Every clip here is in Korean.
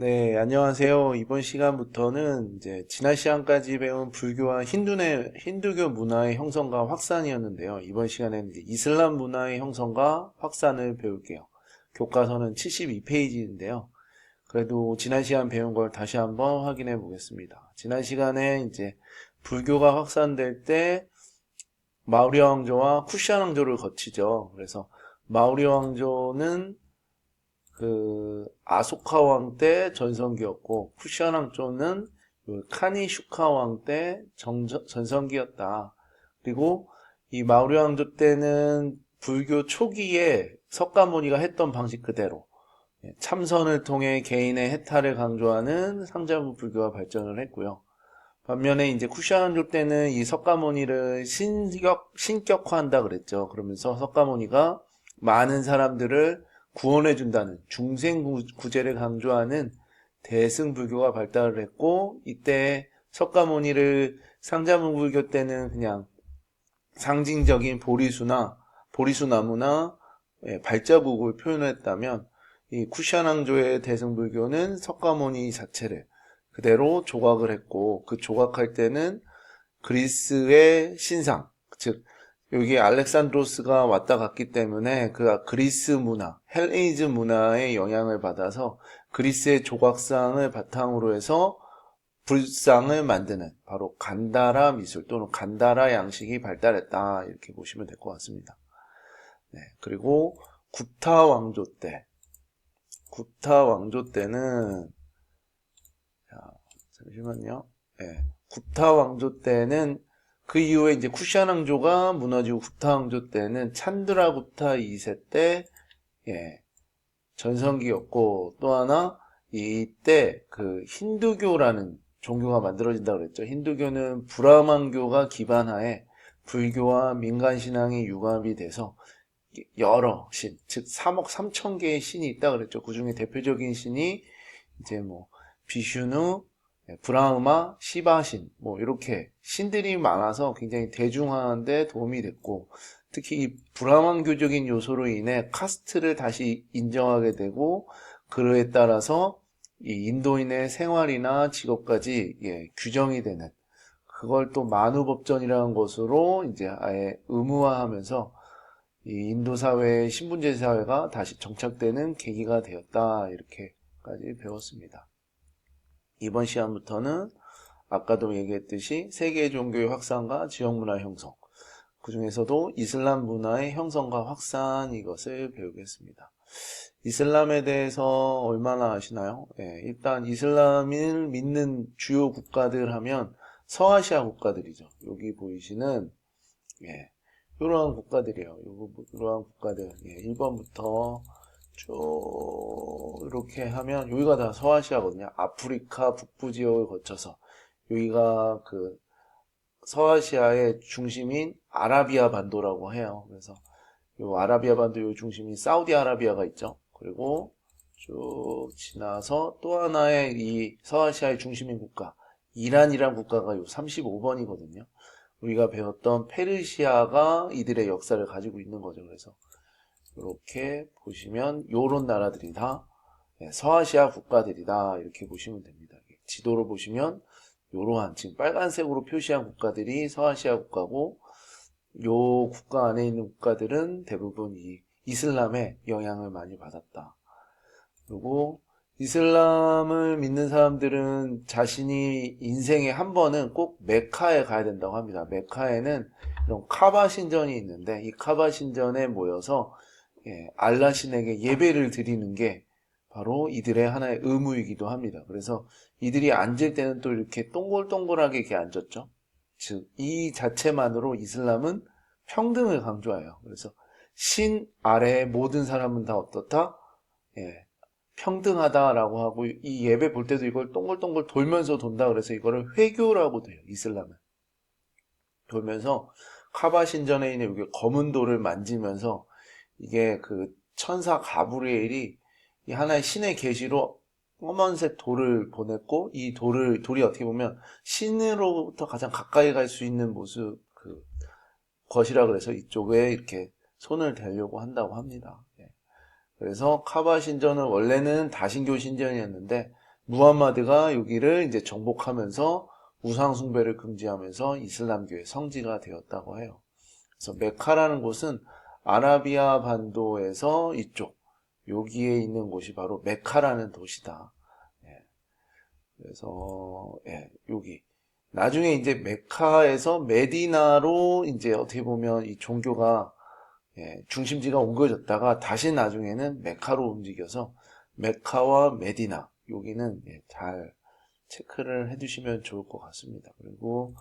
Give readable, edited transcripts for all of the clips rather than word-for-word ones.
네, 안녕하세요. 이번 시간부터는 이제 지난 시간까지 배운 불교와 힌두교 문화의 형성과 확산이었는데요. 이번 시간에는 이제 이슬람 문화의 형성과 확산을 배울게요. 교과서는 72페이지인데요. 그래도 지난 시간 배운 걸 다시 한번 확인해 보겠습니다. 지난 시간에 이제 불교가 확산될 때 마우리아 왕조와 쿠시안 왕조를 거치죠. 그래서 마우리아 왕조는 아소카 왕 때 전성기였고, 쿠시안 왕조는 카니 슈카 왕 때 전성기였다. 그리고 이 마우리 왕조 때는 불교 초기에 석가모니가 했던 방식 그대로 참선을 통해 개인의 해탈을 강조하는 상자부 불교가 발전을 했고요. 반면에 이제 쿠시안 왕조 때는 이 석가모니를 신격화한다 그랬죠. 그러면서 석가모니가 많은 사람들을 구원해준다는 중생구제를 강조하는 대승불교가 발달을 했고, 이때 석가모니를 상자문불교 때는 그냥 상징적인 보리수나무나 발자국을 표현했다면, 이 쿠시안 왕조의 대승불교는 석가모니 자체를 그대로 조각을 했고, 그 조각할 때는 그리스의 신상, 즉 여기 알렉산드로스가 왔다 갔기 때문에 그 그리스 문화, 헬레니즘 문화의 영향을 받아서 그리스의 조각상을 바탕으로 해서 불상을 만드는 바로 간다라 미술 또는 간다라 양식이 발달했다, 이렇게 보시면 될 것 같습니다. 네, 그리고 구타 왕조 때는 잠시만요. 네, 구타 왕조 때는 그 이후에 이제 쿠시안 왕조가 무너지고 구타 왕조 때는 찬드라 구타 2세 때 전성기였고, 또 하나 이때 그 힌두교라는 종교가 만들어진다고 그랬죠. 힌두교는 브라만교가 기반하에 불교와 민간 신앙이 융합이 돼서 여러 신, 즉 3억 3천 개의 신이 있다 그랬죠. 그 중에 대표적인 신이 이제 뭐 비슈누, 브라흐마, 시바신, 뭐 이렇게 신들이 많아서 굉장히 대중화하는데 도움이 됐고, 특히 이 브라만교적인 요소로 인해 카스트를 다시 인정하게 되고, 그에 따라서 이 인도인의 생활이나 직업까지 규정이 되는, 그걸 또 만우법전이라는 것으로 이제 아예 의무화하면서 이 인도 사회의 신분제 사회가 다시 정착되는 계기가 되었다, 이렇게까지 배웠습니다. 이번 시간부터는 아까도 얘기했듯이 세계 종교의 확산과 지역 문화 형성, 그 중에서도 이슬람 문화의 형성과 확산, 이것을 배우겠습니다. 이슬람에 대해서 얼마나 아시나요? 일단 이슬람을 믿는 주요 국가들 하면 서아시아 국가들이죠. 여기 보이시는 이러한 국가들이에요. 이러한 국가들 1번부터 쭉 이렇게 하면 여기가 다 서아시아거든요. 아프리카 북부 지역을 거쳐서 여기가 그 서아시아의 중심인 아라비아 반도라고 해요. 그래서 이 아라비아 반도 요 중심인 사우디아라비아가 있죠. 그리고 쭉 지나서 또 하나의 이 서아시아의 중심인 국가 이란이란 국가가 요 35번이거든요. 우리가 배웠던 페르시아가 이들의 역사를 가지고 있는 거죠. 그래서 이렇게 보시면 요런 나라들이 다 서아시아 국가들이다, 이렇게 보시면 됩니다. 지도로 보시면 요러한 지금 빨간색으로 표시한 국가들이 서아시아 국가고, 요 국가 안에 있는 국가들은 대부분 이 이슬람의 영향을 많이 받았다. 그리고 이슬람을 믿는 사람들은 자신이 인생에 한 번은 꼭 메카에 가야 된다고 합니다. 메카에는 이런 카바 신전이 있는데, 이 카바 신전에 모여서 알라 신에게 예배를 드리는 게 바로 이들의 하나의 의무이기도 합니다. 그래서 이들이 앉을 때는 또 이렇게 동글동글하게 이렇게 앉았죠. 즉, 이 자체만으로 이슬람은 평등을 강조해요. 그래서 신 아래의 모든 사람은 다 어떻다? 평등하다라고 하고, 이 예배 볼 때도 이걸 동글동글 돌면서 돈다 그래서 이거를 회교라고 돼요. 이슬람은. 돌면서 카바 신전에 있는 여기 검은 돌을 만지면서 이게 그 천사 가브리엘이 이 하나의 신의 계시로 검은색 돌을 보냈고, 이 돌이 어떻게 보면 신으로부터 가장 가까이 갈 수 있는 모습, 것이라 그래서 이쪽에 이렇게 손을 대려고 한다고 합니다. 그래서 카바 신전은 원래는 다신교 신전이었는데 무함마드가 여기를 이제 정복하면서 우상숭배를 금지하면서 이슬람교의 성지가 되었다고 해요. 그래서 메카라는 곳은 아라비아 반도에서 이쪽 여기에 있는 곳이 바로 메카라는 도시다. 예. 그래서 여기 나중에 이제 메카에서 메디나로 이제 어떻게 보면 이 종교가 중심지가 옮겨졌다가 다시 나중에는 메카로 움직여서 메카와 메디나 여기는 잘 체크를 해두시면 좋을 것 같습니다. 그리고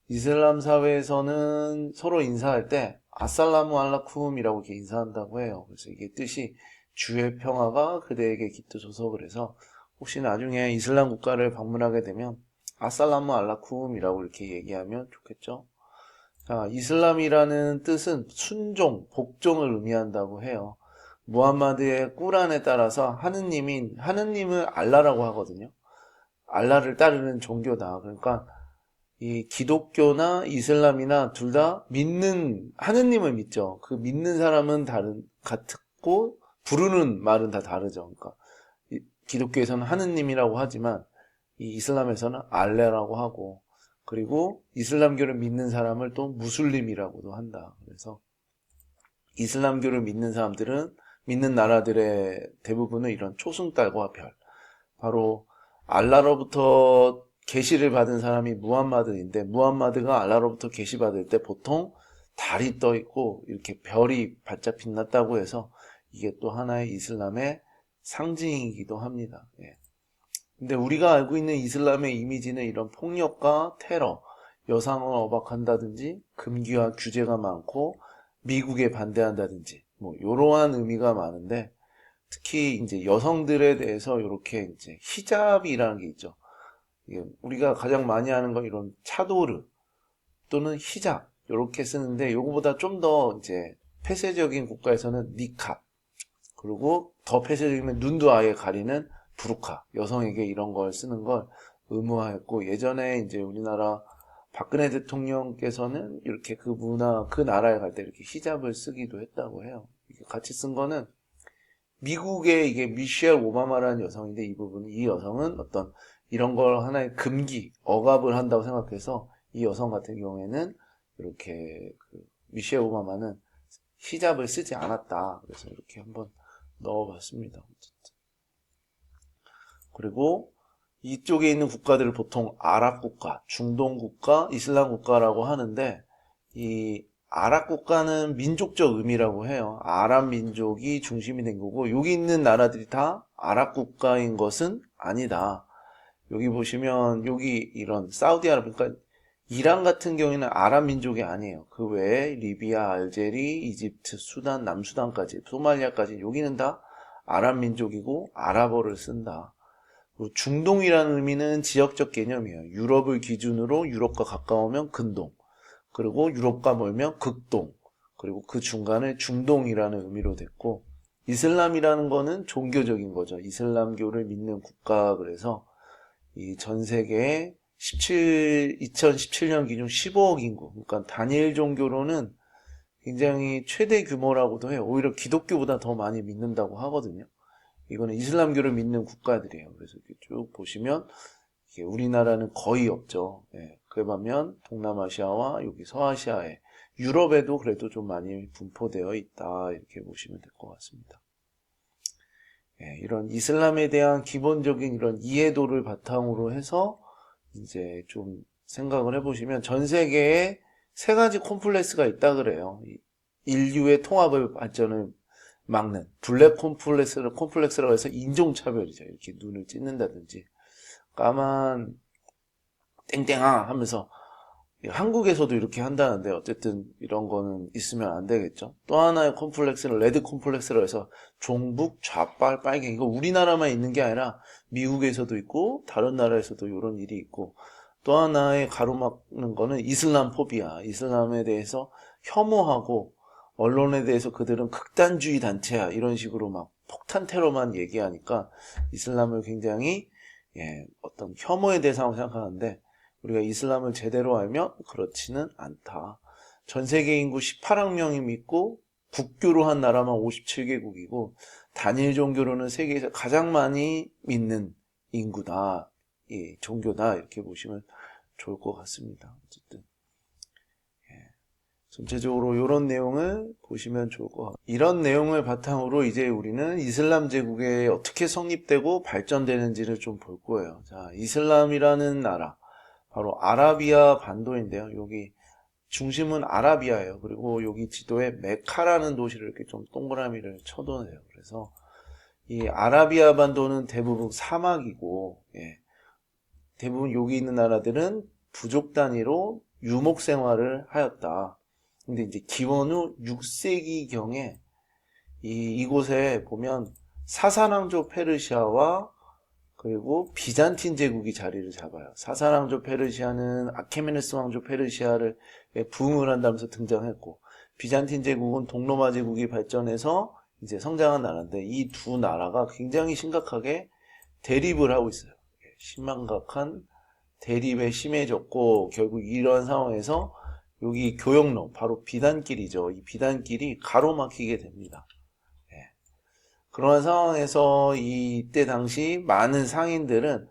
이슬람 사회에서는 서로 인사할 때 아살라무 알라쿰이라고 이렇게 인사한다고 해요. 그래서 이게 뜻이 주의 평화가 그대에게 깃드소서. 그래서 혹시 나중에 이슬람 국가를 방문하게 되면 아살라무 알라쿰이라고 이렇게 얘기하면 좋겠죠. 자, 이슬람이라는 뜻은 순종, 복종을 의미한다고 해요. 무함마드의 꾸란에 따라서 하느님을 알라라고 하거든요. 알라를 따르는 종교다. 그러니까 이 기독교나 이슬람이나 둘 다 믿는 하느님을 믿죠. 그 믿는 사람은 같고 부르는 말은 다 다르죠. 그러니까 기독교에서는 하느님이라고 하지만 이 이슬람에서는 알레라고 하고, 그리고 이슬람교를 믿는 사람을 또 무슬림이라고도 한다. 그래서 이슬람교를 믿는 사람들은 믿는 나라들의 대부분은 이런 초승달과 별, 바로 알라로부터 계시를 받은 사람이 무함마드인데, 무함마드가 알라로부터 계시 받을 때 보통 달이 떠 있고 이렇게 별이 반짝 빛났다고 해서 이게 또 하나의 이슬람의 상징이기도 합니다. 근데 우리가 알고 있는 이슬람의 이미지는 이런 폭력과 테러, 여성을 억압한다든지 금기와 규제가 많고 미국에 반대한다든지 뭐 이러한 의미가 많은데, 특히 이제 여성들에 대해서 이렇게 이제 히잡이라는 게 있죠. 우리가 가장 많이 하는 건 이런 차도르 또는 히잡 이렇게 쓰는데, 요거보다 좀 더 이제 폐쇄적인 국가에서는 니캅, 그리고 더 폐쇄적이면 눈도 아예 가리는 부르카, 여성에게 이런 걸 쓰는 걸 의무화했고, 예전에 이제 우리나라 박근혜 대통령께서는 이렇게 그 나라에 갈 때 이렇게 히잡을 쓰기도 했다고 해요. 같이 쓴 거는 미국의 이게 미셸 오바마라는 여성인데, 이 여성은 어떤 이런 걸 하나의 금기, 억압을 한다고 생각해서 이 여성 같은 경우에는 이렇게 미셸 오바마는 히잡을 쓰지 않았다. 그래서 이렇게 한번 넣어봤습니다. 그리고 이쪽에 있는 국가들을 보통 아랍 국가, 중동 국가, 이슬람 국가라고 하는데, 이 아랍 국가는 민족적 의미라고 해요. 아랍 민족이 중심이 된 거고, 여기 있는 나라들이 다 아랍 국가인 것은 아니다. 여기 보시면 여기 이런 사우디아라비아, 그러니까 이란 같은 경우에는 아랍 민족이 아니에요. 그 외에 리비아, 알제리, 이집트, 수단, 남수단까지, 소말리아까지 여기는 다 아랍 민족이고 아랍어를 쓴다. 그리고 중동이라는 의미는 지역적 개념이에요. 유럽을 기준으로 유럽과 가까우면 근동, 그리고 유럽과 멀면 극동, 그리고 그 중간을 중동이라는 의미로 됐고, 이슬람이라는 거는 종교적인 거죠. 이슬람교를 믿는 국가. 그래서 이 전 세계에 2017년 기준 15억 인구, 그러니까 단일 종교로는 굉장히 최대 규모라고도 해요. 오히려 기독교보다 더 많이 믿는다고 하거든요. 이거는 이슬람교를 믿는 국가들이에요. 그래서 이렇게 쭉 보시면 이게 우리나라는 거의 없죠. 그에 반면 동남아시아와 여기 서아시아에, 유럽에도 그래도 좀 많이 분포되어 있다. 이렇게 보시면 될 것 같습니다. 이런 이슬람에 대한 기본적인 이런 이해도를 바탕으로 해서 이제 좀 생각을 해보시면, 전 세계에 세 가지 콤플렉스가 있다 그래요. 인류의 통합을 발전을 막는 블랙 콤플렉스라고 해서 인종차별이죠. 이렇게 눈을 찢는다든지, 까만 땡땡아 하면서 한국에서도 이렇게 한다는데, 어쨌든 이런 거는 있으면 안 되겠죠. 또 하나의 콤플렉스는 레드 콤플렉스라고 해서 종북, 좌빨, 빨갱이, 이거 우리나라만 있는 게 아니라 미국에서도 있고 다른 나라에서도 이런 일이 있고, 또 하나의 가로막는 거는 이슬람 포비아, 이슬람에 대해서 혐오하고 언론에 대해서 그들은 극단주의 단체야 이런 식으로 막 폭탄 테러만 얘기하니까 이슬람을 굉장히 어떤 혐오의 대상으로 생각하는데, 우리가 이슬람을 제대로 알면 그렇지는 않다. 전 세계 인구 18억 명이 믿고 국교로 한 나라만 57개국이고 단일 종교로는 세계에서 가장 많이 믿는 인구다, 종교다 이렇게 보시면 좋을 것 같습니다. 어쨌든 전체적으로 이런 내용을 보시면 좋을 것 같아요. 이런 내용을 바탕으로 이제 우리는 이슬람 제국에 어떻게 성립되고 발전되는지를 좀 볼 거예요. 자, 이슬람이라는 나라, 바로 아라비아 반도인데요. 여기 중심은 아라비아예요. 그리고 여기 지도에 메카라는 도시를 이렇게 좀 동그라미를 쳐놓으세요. 그래서 이 아라비아 반도는 대부분 사막이고, 대부분 여기 있는 나라들은 부족 단위로 유목 생활을 하였다. 근데 이제 기원 후 6세기경에 이곳에 보면 사사랑조 페르시아와 그리고 비잔틴 제국이 자리를 잡아요. 사사랑조 페르시아는 아케메네스 왕조 페르시아를 부흥을 한다면서 등장했고, 비잔틴 제국은 동로마 제국이 발전해서 이제 성장한 나라인데, 이 두 나라가 굉장히 심각하게 대립을 하고 있어요. 심각한 대립에 심해졌고, 결국 이러한 상황에서 여기 교역로, 바로 비단길이죠. 이 비단길이 가로막히게 됩니다. 그러한 상황에서 이때 당시 많은 상인들은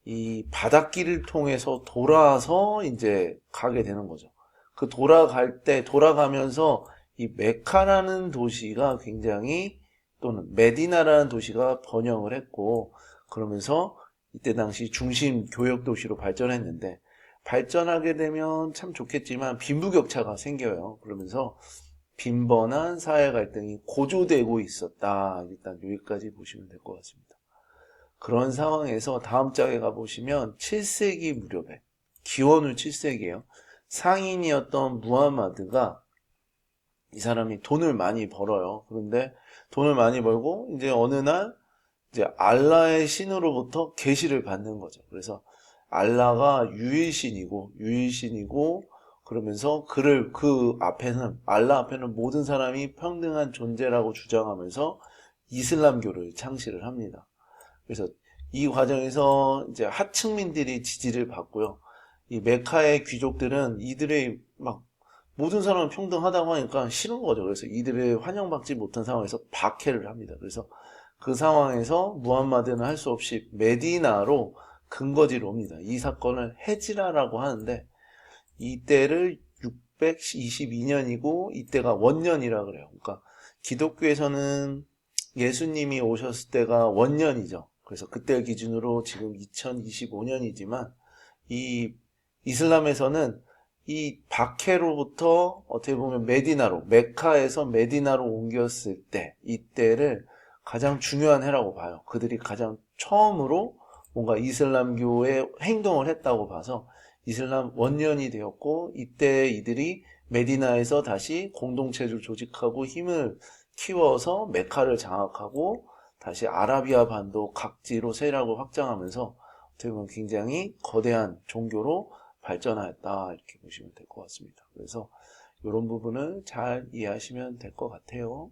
이 바닷길을 통해서 돌아서 이제 가게 되는 거죠. 그 돌아가면서 이 메카라는 도시가 굉장히, 또는 메디나라는 도시가 번영을 했고, 그러면서 이때 당시 중심 교역 도시로 발전했는데, 발전하게 되면 참 좋겠지만 빈부격차가 생겨요. 그러면서 빈번한 사회 갈등이 고조되고 있었다. 일단 여기까지 보시면 될 것 같습니다. 그런 상황에서 다음 장에 가보시면 7세기 무렵에, 기원 후 7세기에요. 상인이었던 무하마드가, 이 사람이 돈을 많이 벌어요. 그런데 돈을 많이 벌고 이제 어느 날 이제 알라의 신으로부터 계시를 받는 거죠. 그래서 알라가 유일신이고 그러면서 그 앞에는, 알라 앞에는 모든 사람이 평등한 존재라고 주장하면서 이슬람교를 창시를 합니다. 그래서 이 과정에서 이제 하층민들이 지지를 받고요. 이 메카의 귀족들은 이들의 막 모든 사람은 평등하다고 하니까 싫은 거죠. 그래서 이들의 환영받지 못한 상황에서 박해를 합니다. 그래서 그 상황에서 무함마드는 할 수 없이 메디나로 근거지로 옵니다. 이 사건을 헤지라라고 하는데, 이때를 622년이고 이때가 원년이라 그래요. 그러니까 기독교에서는 예수님이 오셨을 때가 원년이죠. 그래서 그때 기준으로 지금 2025년이지만 이 이슬람에서는 이 박해로부터 어떻게 보면 메카에서 메디나로 옮겼을 때, 이때를 가장 중요한 해라고 봐요. 그들이 가장 처음으로 뭔가 이슬람교의 행동을 했다고 봐서 이슬람 원년이 되었고, 이때 이들이 메디나에서 다시 공동체를 조직하고 힘을 키워서 메카를 장악하고 다시 아라비아 반도 각지로 세력을 확장하면서 어떻게 보면 굉장히 거대한 종교로 발전하였다, 이렇게 보시면 될 것 같습니다. 그래서 이런 부분을 잘 이해하시면 될 것 같아요.